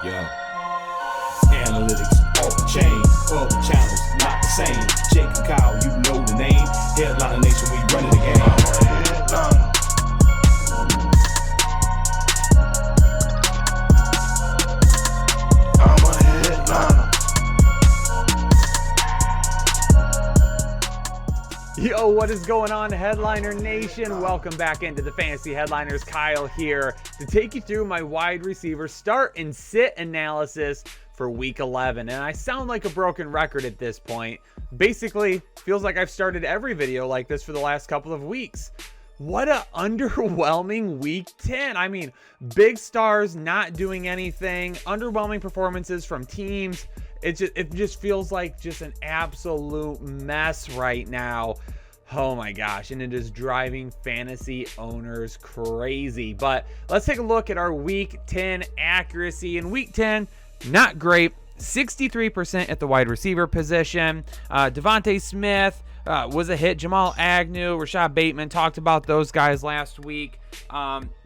Yo. Analytics off the chain, other channels not the same. Jake and Kyle, you know the name. Headliner Nation, we running the game. I'm a headliner. Yo, what is going on, Headliner Nation? Welcome back into the Fantasy Headliners. Kyle here to take you through my wide receiver start and sit analysis for week 11. And I sound like a broken record at this point. Basically, feels like I've started every video like this for the last couple of weeks. What a underwhelming week 10. I mean, big stars not doing anything, underwhelming performances from teams. It just feels like just an absolute mess right now. Oh my gosh, and it is driving fantasy owners crazy. But let's take a look at our week 10 accuracy. In week 10, not great. 63% at the wide receiver position. Devontae Smith was a hit. Jamal Agnew, Rashad Bateman, talked about those guys last week.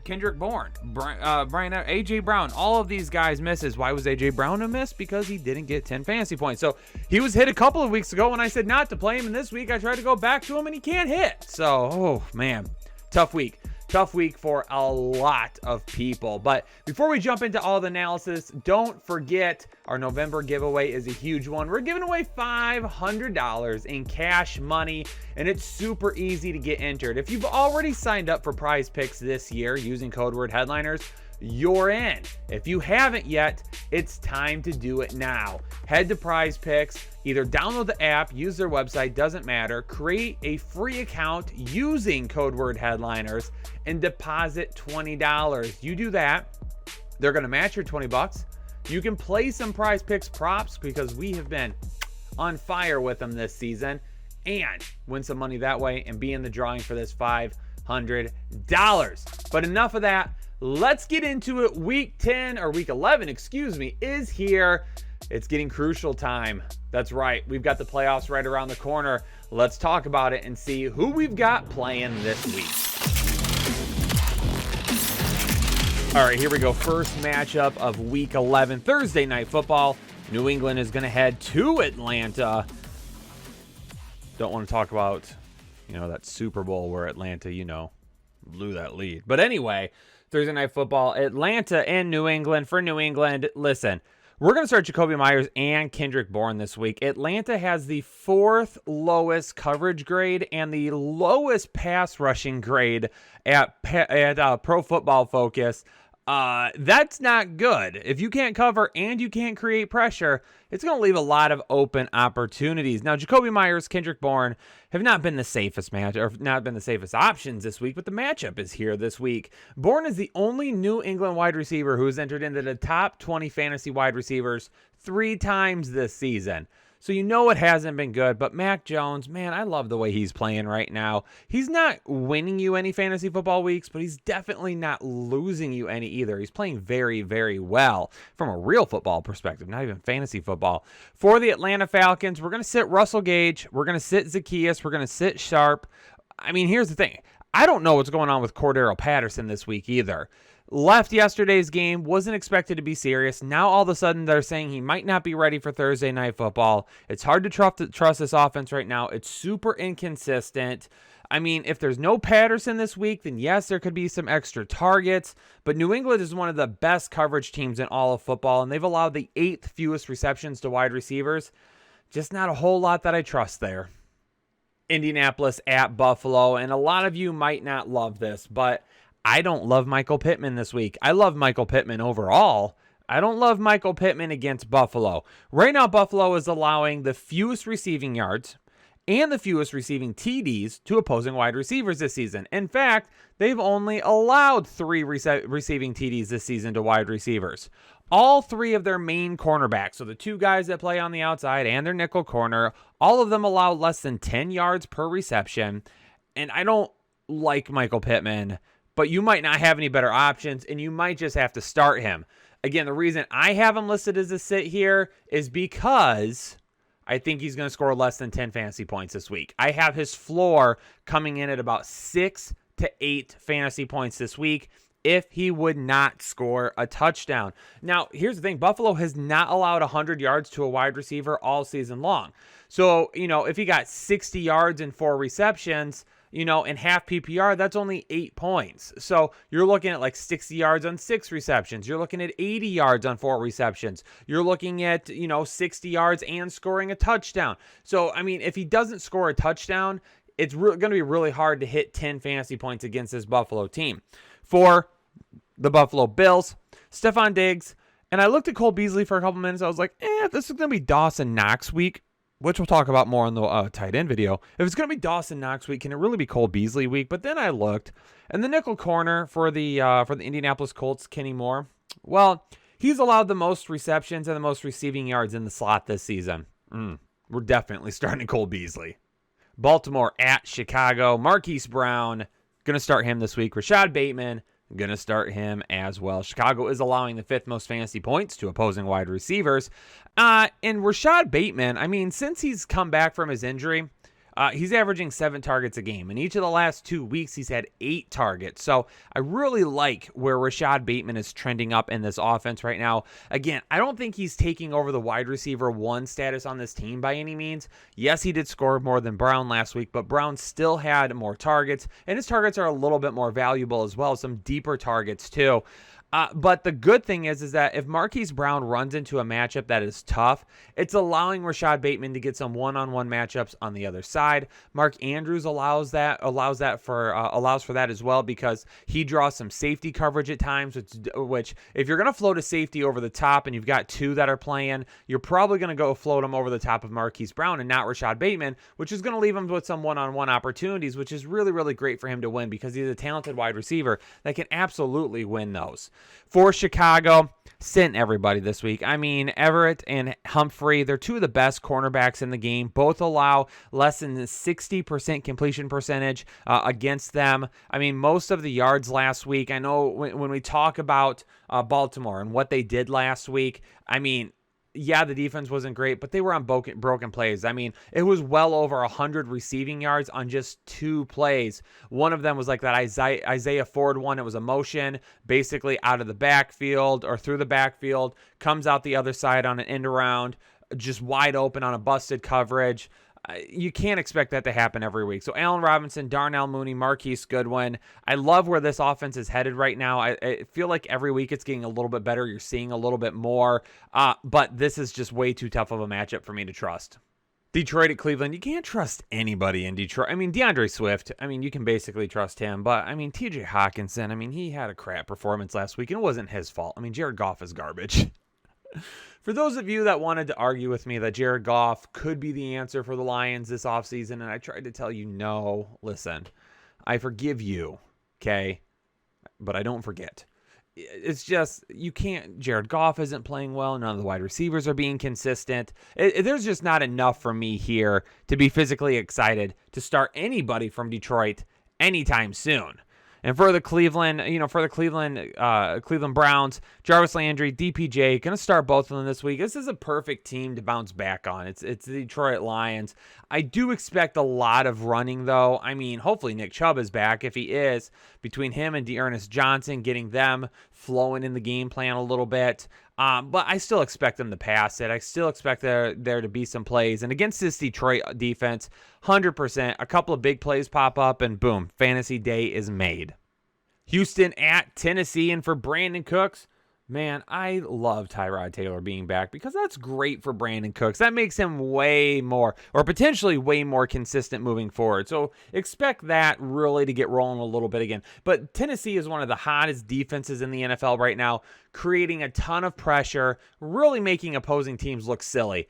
Kendrick Bourne, Brian, A.J. Brown, all of these guys misses. Why was A.J. Brown a miss? Because he didn't get 10 fantasy points. So he was hit a couple of weeks ago when I said not to play him, and this week I tried to go back to him and he can't hit. So, oh man, tough week. Tough week for a lot of people. But before we jump into all the analysis, don't forget our November giveaway is a huge one. We're giving away $500 in cash money, and it's super easy to get entered. If you've already signed up for Prize Picks this year using code word Headliners, you're in. If you haven't yet, it's time to do it now. Head to Prize Picks, either download the app, use their website, doesn't matter, create a free account using code word Headliners, and deposit $20. You do that, they're going to match your $20. You can play some Prize Picks props because we have been on fire with them this season, and win some money that way and be in the drawing for this $500. But enough of that. Let's get into it. Week 10, or week 11, excuse me, is here. It's getting crucial time. That's right. We've got the playoffs right around the corner. Let's talk about it and see who we've got playing this week. All right, here we go. First matchup of week 11, Thursday Night Football. New England is going to head to Atlanta. Don't want to talk about, that Super Bowl where Atlanta, blew that lead. But anyway, Thursday Night Football, Atlanta and New England. For New England, listen, we're going to start Jakobi Meyers and Kendrick Bourne this week. Atlanta has the 4th lowest coverage grade and the lowest pass rushing grade at Pro Football Focus. That's not good. If you can't cover and you can't create pressure, it's going to leave a lot of open opportunities. Now, Jakobi Meyers, Kendrick Bourne have not been the safest match, or not been the safest options this week, but the matchup is here this week. Bourne is the only New England wide receiver who has entered into the top 20 fantasy wide receivers 3 times this season. So it hasn't been good, but Mac Jones, man, I love the way he's playing right now. He's not winning you any fantasy football weeks, but he's definitely not losing you any either. He's playing very, very well from a real football perspective, not even fantasy football. For the Atlanta Falcons, we're going to sit Russell Gage. We're going to sit Zacchaeus. We're going to sit Sharp. I mean, here's the thing. I don't know what's going on with Cordero Patterson this week either. Left yesterday's game, wasn't expected to be serious. Now all of a sudden they're saying he might not be ready for Thursday Night Football. It's hard to trust this offense right now. It's super inconsistent. I mean, if there's no Patterson this week, then yes, there could be some extra targets. But New England is one of the best coverage teams in all of football, and they've allowed the 8th fewest receptions to wide receivers. Just not a whole lot that I trust there. Indianapolis at Buffalo, and a lot of you might not love this, but I don't love Michael Pittman this week. I love Michael Pittman overall. I don't love Michael Pittman against Buffalo. Right now, Buffalo is allowing the fewest receiving yards and the fewest receiving TDs to opposing wide receivers this season. In fact, they've only allowed 3 receiving TDs this season to wide receivers. All 3 of their main cornerbacks, so the 2 guys that play on the outside and their nickel corner, all of them allow less than 10 yards per reception. And I don't like Michael Pittman, but you might not have any better options, and you might just have to start him. Again, the reason I have him listed as a sit here is because I think he's going to score less than 10 fantasy points this week. I have his floor coming in at about 6 to 8 fantasy points this week. if he would not score a touchdown. Now, here's the thing. Buffalo has not allowed 100 yards to a wide receiver all season long. So, if he got 60 yards and 4 receptions, in half PPR, that's only 8 points. So you're looking at like 60 yards on 6 receptions. You're looking at 80 yards on 4 receptions. You're looking at, 60 yards and scoring a touchdown. So, if he doesn't score a touchdown, it's going to be really hard to hit 10 fantasy points against this Buffalo team. For the Buffalo Bills, Stephon Diggs, and I looked at Cole Beasley for a couple minutes. I was like, this is going to be Dawson Knox week, which we'll talk about more in the tight end video. If it's going to be Dawson Knox week, can it really be Cole Beasley week? But then I looked, and the nickel corner for the Indianapolis Colts, Kenny Moore, well, he's allowed the most receptions and the most receiving yards in the slot this season. We're definitely starting Cole Beasley. Baltimore at Chicago. Marquise Brown, going to start him this week. Rashad Bateman, going to start him as well. Chicago is allowing the 5th most fantasy points to opposing wide receivers. And Rashad Bateman, since he's come back from his injury, he's averaging 7 targets a game. In each of the last 2 weeks, he's had 8 targets. So I really like where Rashad Bateman is trending up in this offense right now. Again, I don't think he's taking over the wide receiver 1 status on this team by any means. Yes, he did score more than Brown last week, but Brown still had more targets, and his targets are a little bit more valuable as well, some deeper targets too. But the good thing is that if Marquise Brown runs into a matchup that is tough, it's allowing Rashad Bateman to get some one-on-one matchups on the other side. Mark Andrews allows for that as well, because he draws some safety coverage at times, which if you're going to float a safety over the top and you've got 2 that are playing, you're probably going to go float them over the top of Marquise Brown and not Rashad Bateman, which is going to leave him with some one-on-one opportunities, which is really, really great for him to win, because he's a talented wide receiver that can absolutely win those. For Chicago, sent everybody this week. Everett and Humphrey, they're 2 of the best cornerbacks in the game. Both allow less than 60% completion percentage against them. Most of the yards last week, I know when we talk about Baltimore and what they did last week, the defense wasn't great, but they were on broken plays. It was well over 100 receiving yards on just 2 plays. One of them was like that Isaiah Ford one. It was a motion, basically out of the backfield or through the backfield, comes out the other side on an end around, just wide open on a busted coverage. You can't expect that to happen every week. So Allen Robinson, Darnell Mooney, Marquise Goodwin. I love where this offense is headed right now. I feel like every week it's getting a little bit better. You're seeing a little bit more. But this is just way too tough of a matchup for me to trust. Detroit at Cleveland. You can't trust anybody in Detroit. DeAndre Swift, you can basically trust him. But, TJ Hawkinson, he had a crap performance last week, and it wasn't his fault. Jared Goff is garbage. For those of you that wanted to argue with me that Jared Goff could be the answer for the Lions this offseason, and I tried to tell you, no, listen, I forgive you, okay? But I don't forget. It's just, you can't, Jared Goff isn't playing well. None of the wide receivers are being consistent. There's just not enough for me here to be physically excited to start anybody from Detroit anytime soon. And for the Cleveland Browns, Jarvis Landry, DPJ, going to start both of them this week. This is a perfect team to bounce back on. It's the Detroit Lions. I do expect a lot of running, though. Hopefully Nick Chubb is back. If he is, between him and Dearness Johnson, getting them flowing in the game plan a little bit. But I still expect them to pass it. I still expect there to be some plays. And against this Detroit defense, 100%, a couple of big plays pop up, and boom, fantasy day is made. Houston at Tennessee, and for Brandon Cooks, man, I love Tyrod Taylor being back, because that's great for Brandon Cooks. That makes him way more, or potentially way more consistent moving forward. So expect that really to get rolling a little bit again. But Tennessee is one of the hottest defenses in the NFL right now, creating a ton of pressure, really making opposing teams look silly.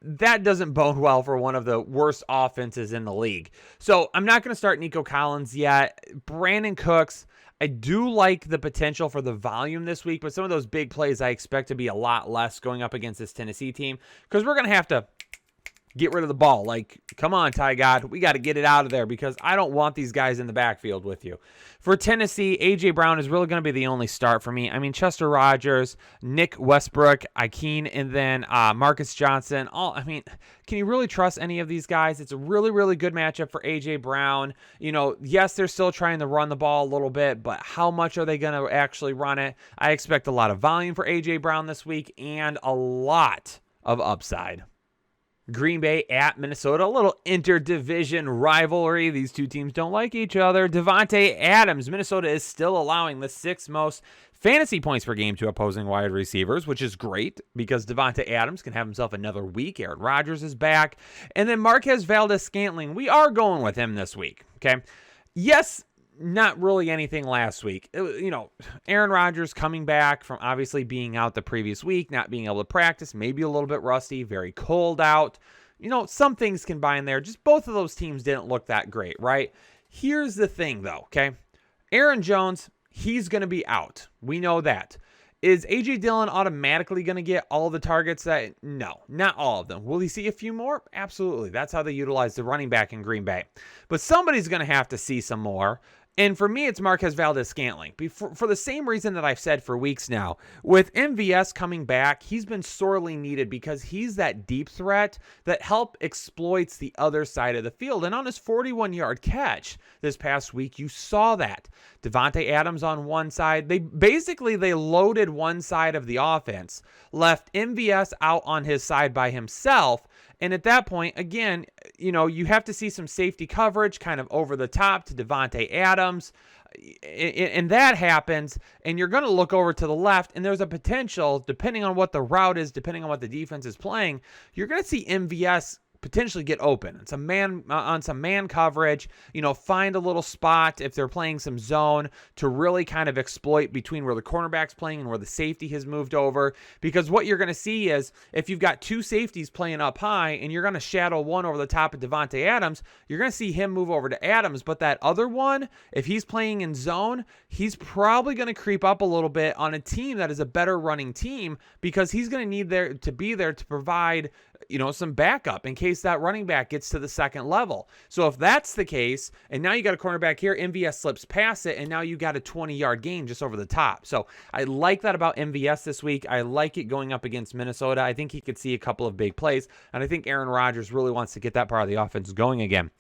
That doesn't bode well for one of the worst offenses in the league. So I'm not going to start Nico Collins yet. Brandon Cooks, I do like the potential for the volume this week, but some of those big plays I expect to be a lot less going up against this Tennessee team, because we're going to have to get rid of the ball. Like, come on, Ty God. We got to get it out of there because I don't want these guys in the backfield with you. For Tennessee, A.J. Brown is really going to be the only start for me. I mean, Chester Rogers, Nick Westbrook, Ikeen, and then Marcus Johnson. Can you really trust any of these guys? It's a really, really good matchup for A.J. Brown. Yes, they're still trying to run the ball a little bit, but how much are they going to actually run it? I expect a lot of volume for A.J. Brown this week and a lot of upside. Green Bay at Minnesota, a little interdivision rivalry. These two teams don't like each other. Davante Adams, Minnesota is still allowing the 6th most fantasy points per game to opposing wide receivers, which is great because Davante Adams can have himself another week. Aaron Rodgers is back. And then Marquez Valdes-Scantling, we are going with him this week, okay? Yes, not really anything last week. Aaron Rodgers coming back from obviously being out the previous week, not being able to practice, maybe a little bit rusty, very cold out. Some things combined there. Just both of those teams didn't look that great, right? Here's the thing, though, okay? Aaron Jones, he's going to be out. We know that. Is A.J. Dillon automatically going to get all the targets? No, not all of them. Will he see a few more? Absolutely. That's how they utilize the running back in Green Bay. But somebody's going to have to see some more. And for me, it's Marquez Valdes-Scantling. For the same reason that I've said for weeks now. With MVS coming back, he's been sorely needed because he's that deep threat that exploits the other side of the field. And on his 41-yard catch this past week, you saw that. Davante Adams on one side. They loaded one side of the offense, left MVS out on his side by himself. And at that point, again, you have to see some safety coverage kind of over the top to Davante Adams. And that happens, and you're going to look over to the left, and there's a potential, depending on what the route is, depending on what the defense is playing, you're going to see MVS potentially get open on some man coverage, find a little spot if they're playing some zone to really kind of exploit between where the cornerback's playing and where the safety has moved over. Because what you're going to see is if you've got two safeties playing up high and you're going to shadow one over the top of Davante Adams, you're going to see him move over to Adams. But that other one, if he's playing in zone, he's probably going to creep up a little bit on a team that is a better running team because he's going to need to be there to provide some backup in case that running back gets to the second level. So if that's the case, and now you got a cornerback here, MVS slips past it, and now you got a 20-yard gain just over the top. So I like that about MVS this week. I like it going up against Minnesota. I think he could see a couple of big plays, and I think Aaron Rodgers really wants to get that part of the offense going again.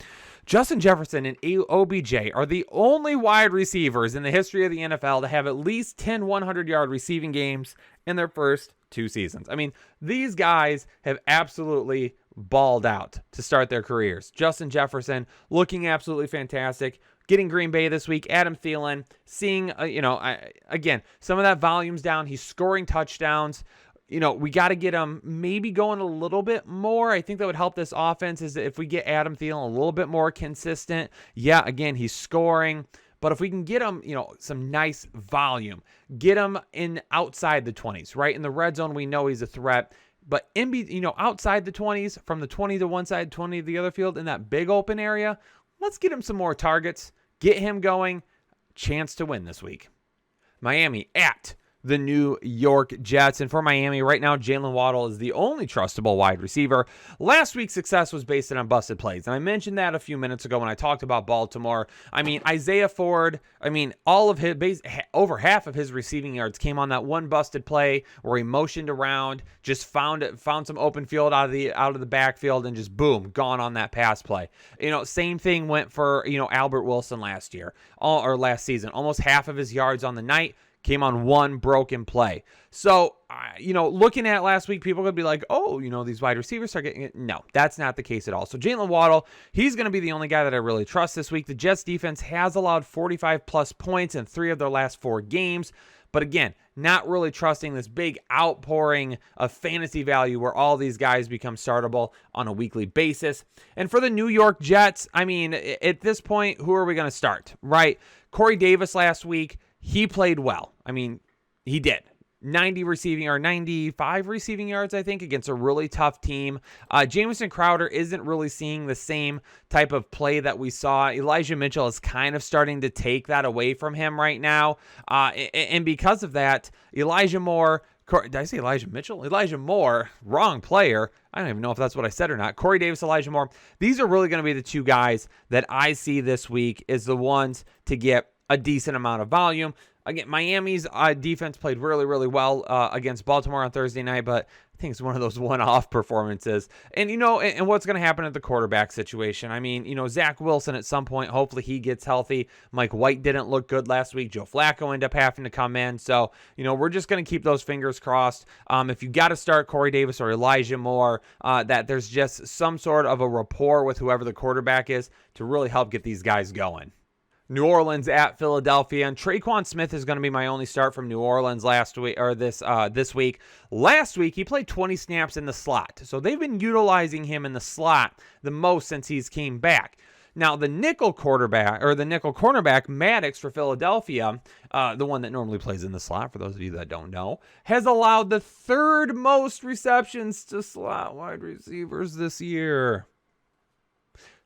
Justin Jefferson and OBJ are the only wide receivers in the history of the NFL to have at least 10 100-yard receiving games in their first 2 seasons. I mean, these guys have absolutely balled out to start their careers. Justin Jefferson looking absolutely fantastic. Getting Green Bay this week. Adam Thielen seeing, again, some of that volume's down. He's scoring touchdowns. We got to get him maybe going a little bit more. I think that would help this offense is if we get Adam Thielen a little bit more consistent. Yeah, again, he's scoring. But if we can get him, some nice volume, get him in outside the 20s, right? In the red zone, we know he's a threat. But outside the 20s, from the 20 to one side, 20 to the other field, in that big open area, let's get him some more targets, get him going, chance to win this week. Miami at the New York Jets. And for Miami right now, Jalen Waddle is the only trustable wide receiver. Last week's success was based on busted plays. And I mentioned that a few minutes ago when I talked about Baltimore. I mean, Isaiah Ford, all of his, over half of his receiving yards came on that one busted play where he motioned around, just found some open field out of the backfield and just boom, gone on that pass play. Same thing went for, Albert Wilson last season. Almost half of his yards on the night came on one broken play. So, looking at last week, people could be like, oh, these wide receivers are getting it. No, that's not the case at all. So Jalen Waddle, he's going to be the only guy that I really trust this week. The Jets defense has allowed 45-plus points in 3 of their last 4 games. But again, not really trusting this big outpouring of fantasy value where all these guys become startable on a weekly basis. And for the New York Jets, at this point, who are we going to start, right? Corey Davis last week, he played well. He did. 95 receiving yards, I think, against a really tough team. Jamison Crowder isn't really seeing the same type of play that we saw. Elijah Mitchell is kind of starting to take that away from him right now. And because of that, Elijah Moore, Did I say Elijah Mitchell? Elijah Moore, wrong player. I don't even know if that's what I said or not. Corey Davis, Elijah Moore. These are really going to be the two guys that I see this week as the ones to get a decent amount of volume. Again, Miami's defense played really, really well against Baltimore on Thursday night, but I think it's one of those one-off performances. And, and what's going to happen at the quarterback situation? I mean, Zach Wilson at some point, hopefully he gets healthy. Mike White didn't look good last week. Joe Flacco ended up having to come in. So, we're just going to keep those fingers crossed. If you got to start Corey Davis or Elijah Moore, that there's just some sort of a rapport with whoever the quarterback is to really help get these guys going. New Orleans at Philadelphia, and Traquan Smith is going to be my only start from New Orleans this week. Last week, he played 20 snaps in the slot, so they've been utilizing him in the slot the most since he's came back. Now, the nickel cornerback, Maddox for Philadelphia, the one that normally plays in the slot, for those of you that don't know, has allowed the third most receptions to slot wide receivers this year.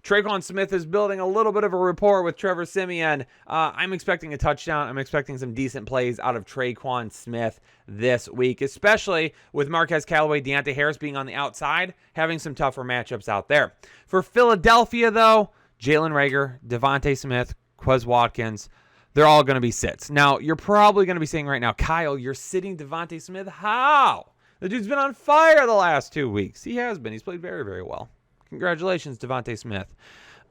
Traquan Smith is building a little bit of a rapport with Trevor Siemian. I'm expecting a touchdown. I'm expecting some decent plays out of Traquan Smith this week, especially with Marquez Callaway, Deontay Harris being on the outside, having some tougher matchups out there. For Philadelphia, though, Jalen Reagor, Devontae Smith, Quez Watkins, they're all going to be sits. Now, you're probably going to be saying right now, Kyle, you're sitting Devontae Smith. How? The dude's been on fire the last 2 weeks. He has been. He's played very, very well. Congratulations, Devontae Smith.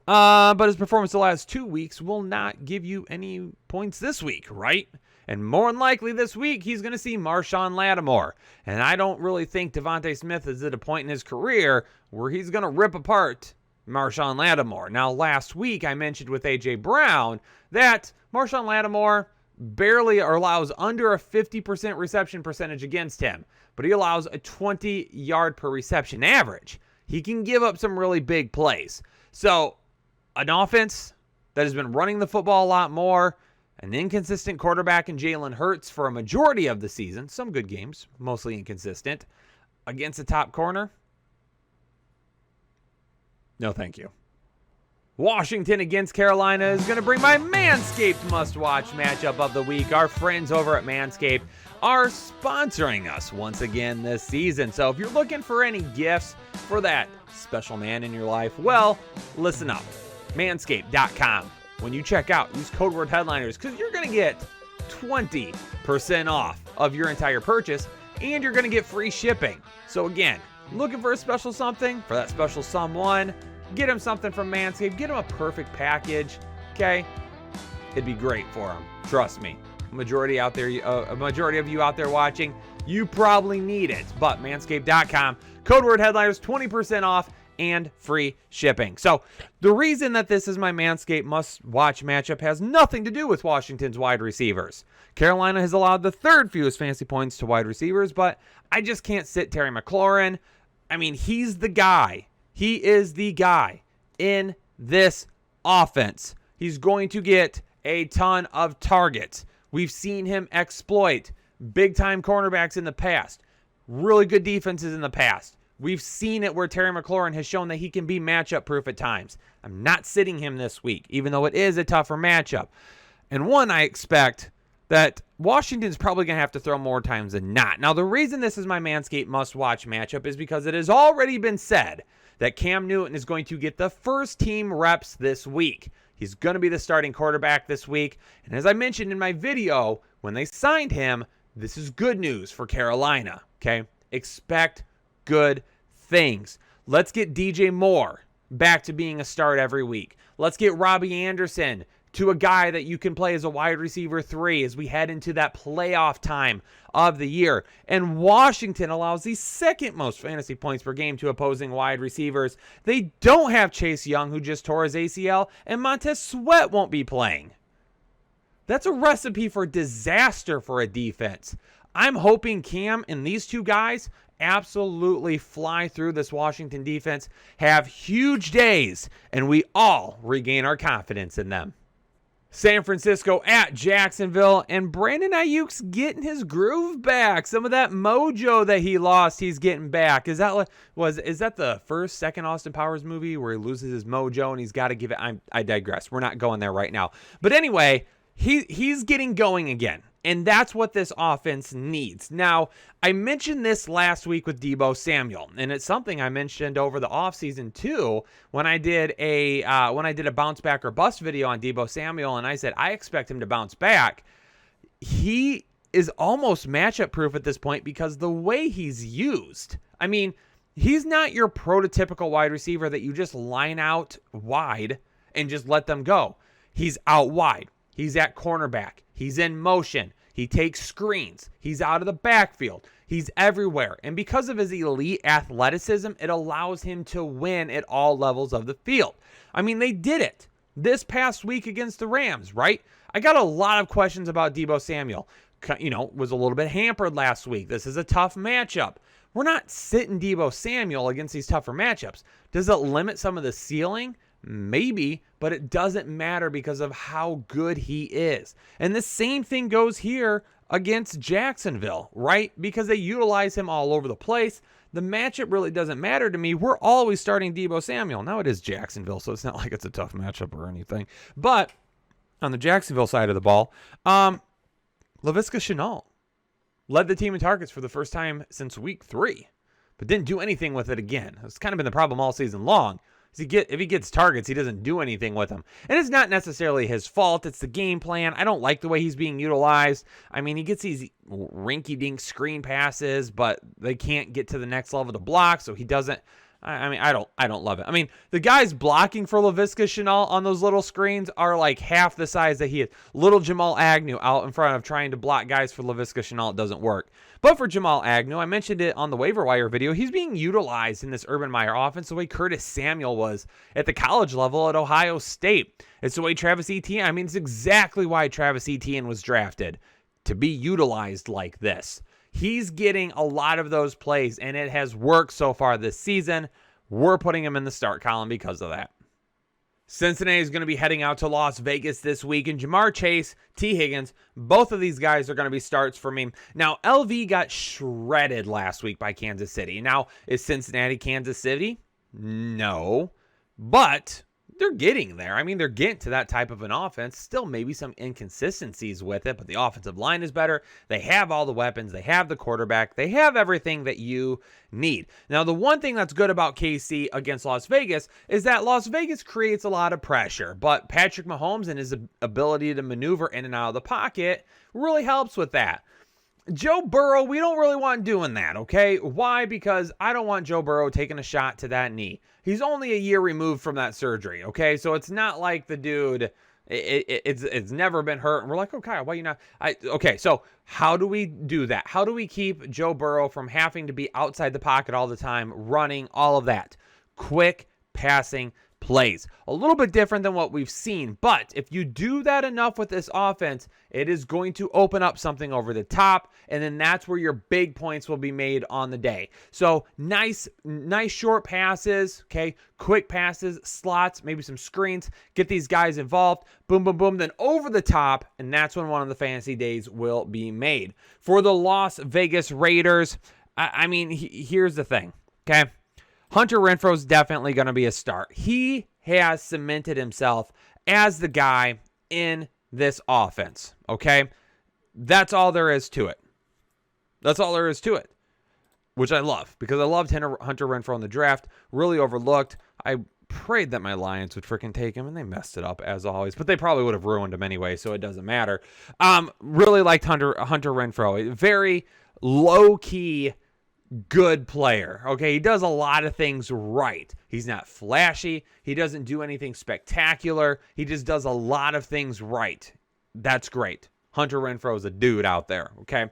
But his performance the last 2 weeks will not give you any points this week, right? And more than likely this week, he's going to see Marshawn Lattimore. And I don't really think Devontae Smith is at a point in his career where he's going to rip apart Marshawn Lattimore. Now, last week, I mentioned with A.J. Brown that Marshawn Lattimore barely allows under a 50% reception percentage against him, but he allows a 20-yard per reception average. He can give up some really big plays. So, an offense that has been running the football a lot more, an inconsistent quarterback in Jalen Hurts for a majority of the season, some good games, mostly inconsistent, against a top corner? No, thank you. Washington against Carolina is going to bring my Manscaped must-watch matchup of the week. Our friends over at Manscaped are sponsoring us once again this season. So if you're looking for any gifts for that special man in your life, well, listen up. Manscaped.com. When you check out, use code word headliners because you're going to get 20% off of your entire purchase and you're going to get free shipping. So again, looking for a special something for that special someone, get him something from Manscaped. Get him a perfect package, okay? It'd be great for him. Trust me. A majority of you out there watching, you probably need it. But Manscaped.com, code word headliners, 20% off and free shipping. So the reason that this is my Manscaped must-watch matchup has nothing to do with Washington's wide receivers. Carolina has allowed the third fewest fantasy points to wide receivers, but I just can't sit Terry McLaurin. I mean, he's the guy. He is the guy in this offense. He's going to get a ton of targets. We've seen him exploit big-time cornerbacks in the past, really good defenses in the past. We've seen it where Terry McLaurin has shown that he can be matchup-proof at times. I'm not sitting him this week, even though it is a tougher matchup. And one, I expect that Washington's probably going to have to throw more times than not. Now, the reason this is my Manscaped must-watch matchup is because it has already been said that Cam Newton is going to get the first team reps this week. He's going to be the starting quarterback this week. And as I mentioned in my video, when they signed him, this is good news for Carolina, okay? Expect good things. Let's get DJ Moore back to being a start every week. Let's get Robbie Anderson to a guy that you can play as a wide receiver 3 as we head into that playoff time of the year. And Washington allows the second most fantasy points per game to opposing wide receivers. They don't have Chase Young, who just tore his ACL, and Montez Sweat won't be playing. That's a recipe for disaster for a defense. I'm hoping Cam and these two guys absolutely fly through this Washington defense, have huge days, and we all regain our confidence in them. San Francisco at Jacksonville, and Brandon Ayuk's getting his groove back. Some of that mojo that he lost, he's getting back. Is that the second Austin Powers movie where he loses his mojo and he's got to give it? I digress. We're not going there right now. But anyway, he's getting going again. And that's what this offense needs. Now, I mentioned this last week with Deebo Samuel, and it's something I mentioned over the offseason too when I did a bounce back or bust video on Deebo Samuel, and I said I expect him to bounce back. He is almost matchup proof at this point because the way he's used. I mean, he's not your prototypical wide receiver that you just line out wide and just let them go. He's out wide. He's at cornerback. He's in motion. He takes screens. He's out of the backfield. He's everywhere. And because of his elite athleticism, it allows him to win at all levels of the field. I mean, they did it this past week against the Rams, right? I got a lot of questions about Deebo Samuel. Was a little bit hampered last week. This is a tough matchup. We're not sitting Deebo Samuel against these tougher matchups. Does it limit some of the ceiling? Maybe, but it doesn't matter because of how good he is. And the same thing goes here against Jacksonville, right? Because they utilize him all over the place. The matchup really doesn't matter to me. We're always starting Deebo Samuel. Now it is Jacksonville, so it's not like it's a tough matchup or anything. But on the Jacksonville side of the ball, Laviska Shenault led the team in targets for the first time since week 3, but didn't do anything with it again. It's kind of been the problem all season long. If he gets targets, he doesn't do anything with them. And it's not necessarily his fault. It's the game plan. I don't like the way he's being utilized. I mean, he gets these rinky-dink screen passes, but they can't get to the next level to block, so he doesn't. I don't love it. I mean, the guys blocking for Laviska Shenault on those little screens are like half the size that he is. Little Jamal Agnew out in front of trying to block guys for Laviska Shenault doesn't work. But for Jamal Agnew, I mentioned it on the waiver wire video, he's being utilized in this Urban Meyer offense the way Curtis Samuel was at the college level at Ohio State. It's the way Travis Etienne, it's exactly why Travis Etienne was drafted, to be utilized like this. He's getting a lot of those plays, and it has worked so far this season. We're putting him in the start column because of that. Cincinnati is going to be heading out to Las Vegas this week, and Jamar Chase, T. Higgins, both of these guys are going to be starts for me. Now, LV got shredded last week by Kansas City. Now, is Cincinnati Kansas City? No, but they're getting there. They're getting to that type of an offense. Still maybe some inconsistencies with it, but the offensive line is better. They have all the weapons. They have the quarterback. They have everything that you need. Now, the one thing that's good about KC against Las Vegas is that Las Vegas creates a lot of pressure, but Patrick Mahomes and his ability to maneuver in and out of the pocket really helps with that. Joe Burrow, we don't really want doing that, okay? Why? Because I don't want Joe Burrow taking a shot to that knee. He's only a year removed from that surgery, okay? So it's not like the dude, it's never been hurt. And we're like, oh, Kyle, why you not? Okay, so how do we do that? How do we keep Joe Burrow from having to be outside the pocket all the time, running, all of that? Quick passing plays. A little bit different than what we've seen, but if you do that enough with this offense, it is going to open up something over the top, and then that's where your big points will be made on the day. So nice short passes, okay, quick passes, slots, maybe some screens, get these guys involved, boom, boom, boom, then over the top, and that's when one of the fantasy days will be made. For the Las Vegas Raiders, here's the thing, okay? Hunter Renfrow is definitely going to be a start. He has cemented himself as the guy in this offense, okay? That's all there is to it. That's all there is to it, which I love because I loved Hunter Renfrow in the draft. Really overlooked. I prayed that my Lions would freaking take him, and they messed it up as always, but they probably would have ruined him anyway, so it doesn't matter. Really liked Hunter Renfrow. Very low-key good player. Okay, he does a lot of things right. He's not flashy. He doesn't do anything spectacular. He just does a lot of things right. That's great. Hunter Renfrow is a dude out there. Okay.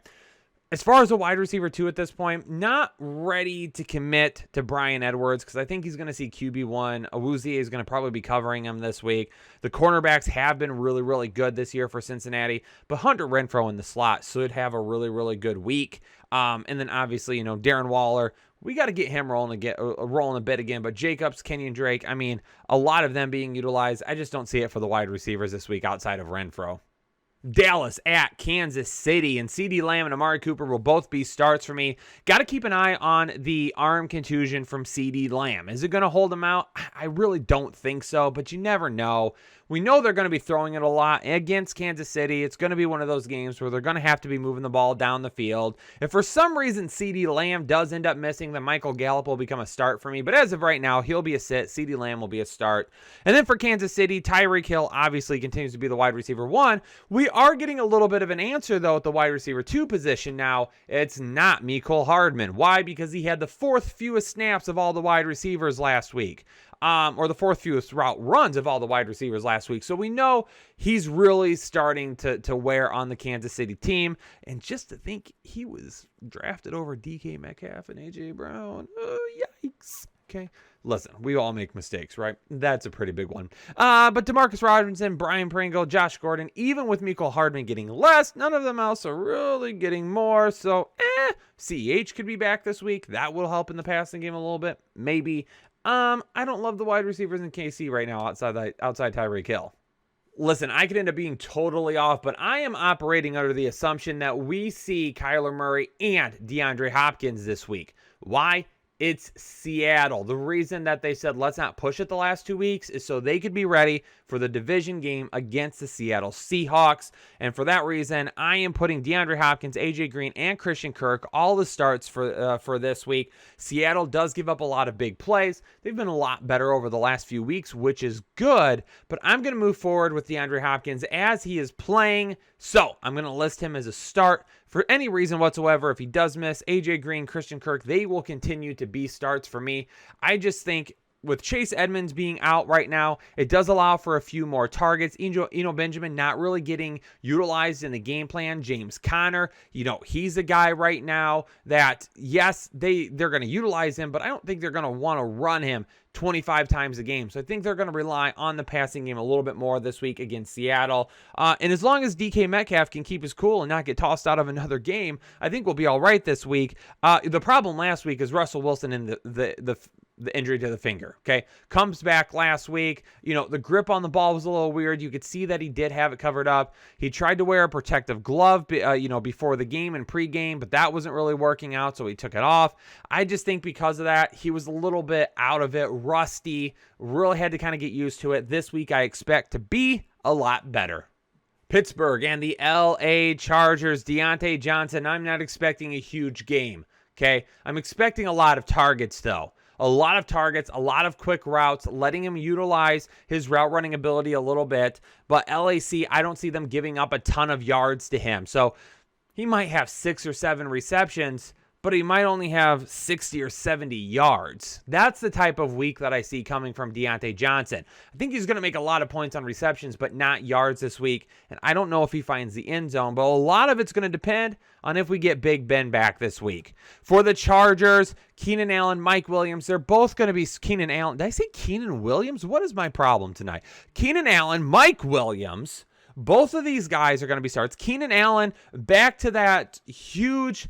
As far as a wide receiver 2 at this point, not ready to commit to Bryan Edwards because I think he's going to see QB1. Awuzie is going to probably be covering him this week. The cornerbacks have been really, really good this year for Cincinnati, but Hunter Renfrow in the slot should have a really, really good week. And then obviously, Darren Waller, we got to get him rolling a bit again. But Jacobs, Kenyon Drake, a lot of them being utilized. I just don't see it for the wide receivers this week outside of Renfrow. Dallas at Kansas City, and CeeDee Lamb and Amari Cooper will both be starts for me. Got to keep an eye on the arm contusion from CeeDee Lamb. Is it going to hold him out? I really don't think so, but you never know. We know they're going to be throwing it a lot against Kansas City. It's going to be one of those games where they're going to have to be moving the ball down the field. If for some reason CeeDee Lamb does end up missing, then Michael Gallup will become a start for me. But as of right now, he'll be a sit. CeeDee Lamb will be a start. And then for Kansas City, Tyreek Hill obviously continues to be the wide receiver 1. We are getting a little bit of an answer, though, at the wide receiver 2 position now. It's not Mecole Hardman. Why? Because he had the 4th fewest snaps of all the wide receivers last week. Or the 4th fewest route runs of all the wide receivers last week. So we know he's really starting to wear on the Kansas City team. And just to think he was drafted over DK Metcalf and A.J. Brown. Oh, yikes. Okay. Listen, we all make mistakes, right? That's a pretty big one. But DeMarcus Robinson, Brian Pringle, Josh Gordon, even with Mecole Hardman getting less, none of them else are really getting more. So, CEH could be back this week. That will help in the passing game a little bit. Maybe. I don't love the wide receivers in KC right now outside Tyreek Hill. Listen, I could end up being totally off, but I am operating under the assumption that we see Kyler Murray and DeAndre Hopkins this week. Why? It's Seattle. The reason that they said let's not push it the last 2 weeks is so they could be ready for the division game against the Seattle Seahawks. And for that reason, I am putting DeAndre Hopkins, AJ Green, and Christian Kirk all the starts for this week. Seattle does give up a lot of big plays. They've been a lot better over the last few weeks, which is good. But I'm going to move forward with DeAndre Hopkins as he is playing. So I'm going to list him as a start for any reason whatsoever. If he does miss, AJ Green, Christian Kirk, they will continue to be starts for me. I just think with Chase Edmonds being out right now, it does allow for a few more targets. Eno Benjamin not really getting utilized in the game plan. James Conner, he's a guy right now that, yes, they're going to utilize him, but I don't think they're going to want to run him 25 times a game. So I think they're going to rely on the passing game a little bit more this week against Seattle. And as long as DK Metcalf can keep his cool and not get tossed out of another game, I think we'll be all right this week. The problem last week is Russell Wilson and the injury to the finger, okay? Comes back last week. The grip on the ball was a little weird. You could see that he did have it covered up. He tried to wear a protective glove, before the game and pregame, but that wasn't really working out, so he took it off. I just think because of that, he was a little bit out of it, rusty, really had to kind of get used to it. This week, I expect to be a lot better. Pittsburgh and the LA Chargers, Deontay Johnson. I'm not expecting a huge game, okay? I'm expecting a lot of targets, though. A lot of targets, a lot of quick routes, letting him utilize his route running ability a little bit. But LAC, I don't see them giving up a ton of yards to him. So he might have 6 or 7 receptions, but he might only have 60 or 70 yards. That's the type of week that I see coming from Deontay Johnson. I think he's going to make a lot of points on receptions, but not yards this week. And I don't know if he finds the end zone, but a lot of it's going to depend on if we get Big Ben back this week. For the Chargers, Keenan Allen, Mike Williams, they're both going to be Keenan Allen. Did I say Keenan Williams? What is my problem tonight? Keenan Allen, Mike Williams, both of these guys are going to be starts. Keenan Allen back to that huge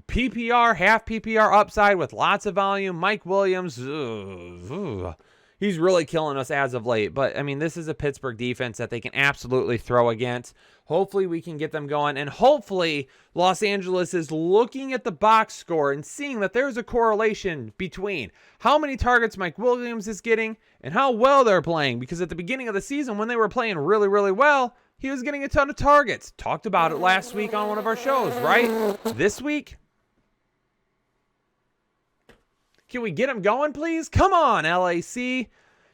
PPR, half PPR upside with lots of volume. Mike Williams, he's really killing us as of late. But, this is a Pittsburgh defense that they can absolutely throw against. Hopefully we can get them going. And hopefully Los Angeles is looking at the box score and seeing that there's a correlation between how many targets Mike Williams is getting and how well they're playing. Because at the beginning of the season, when they were playing really, really well, he was getting a ton of targets. Talked about it last week on one of our shows, right? This week, can we get him going, please? Come on, LAC.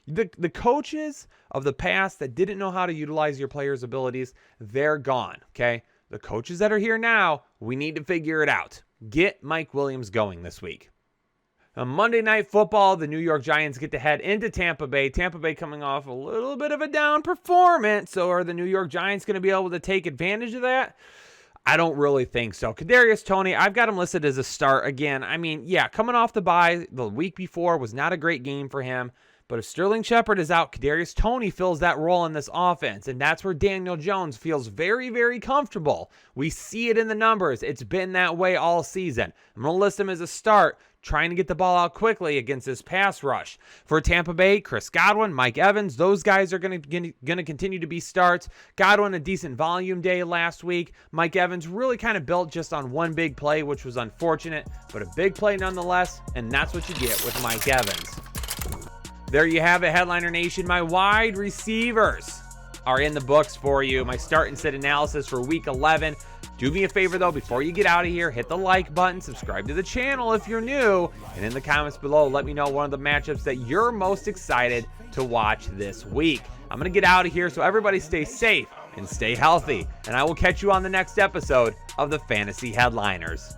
The coaches of the past that didn't know how to utilize your players' abilities, they're gone, okay? The coaches that are here now, we need to figure it out. Get Mike Williams going this week. On Monday Night Football, the New York Giants get to head into Tampa Bay. Tampa Bay coming off a little bit of a down performance. So are the New York Giants going to be able to take advantage of that? I don't really think so. Kadarius Toney, I've got him listed as a start again. Coming off the bye the week before was not a great game for him. But if Sterling Shepard is out, Kadarius Toney fills that role in this offense. And that's where Daniel Jones feels very, very comfortable. We see it in the numbers. It's been that way all season. I'm going to list him as a start, trying to get the ball out quickly against this pass rush. For Tampa Bay, Chris Godwin, Mike Evans, those guys are going to continue to be starts. Godwin, a decent volume day last week. Mike Evans really kind of built just on one big play, which was unfortunate, but a big play nonetheless, and that's what you get with Mike Evans. There you have it, Headliner Nation, my wide receivers. are in the books for you. My start and sit analysis for week 11. Do me a favor, though, before you get out of here, hit the like button, subscribe to the channel if you're new, and in the comments below, let me know one of the matchups that you're most excited to watch this week. I'm going to get out of here, so everybody stay safe and stay healthy, and I will catch you on the next episode of the Fantasy Headliners.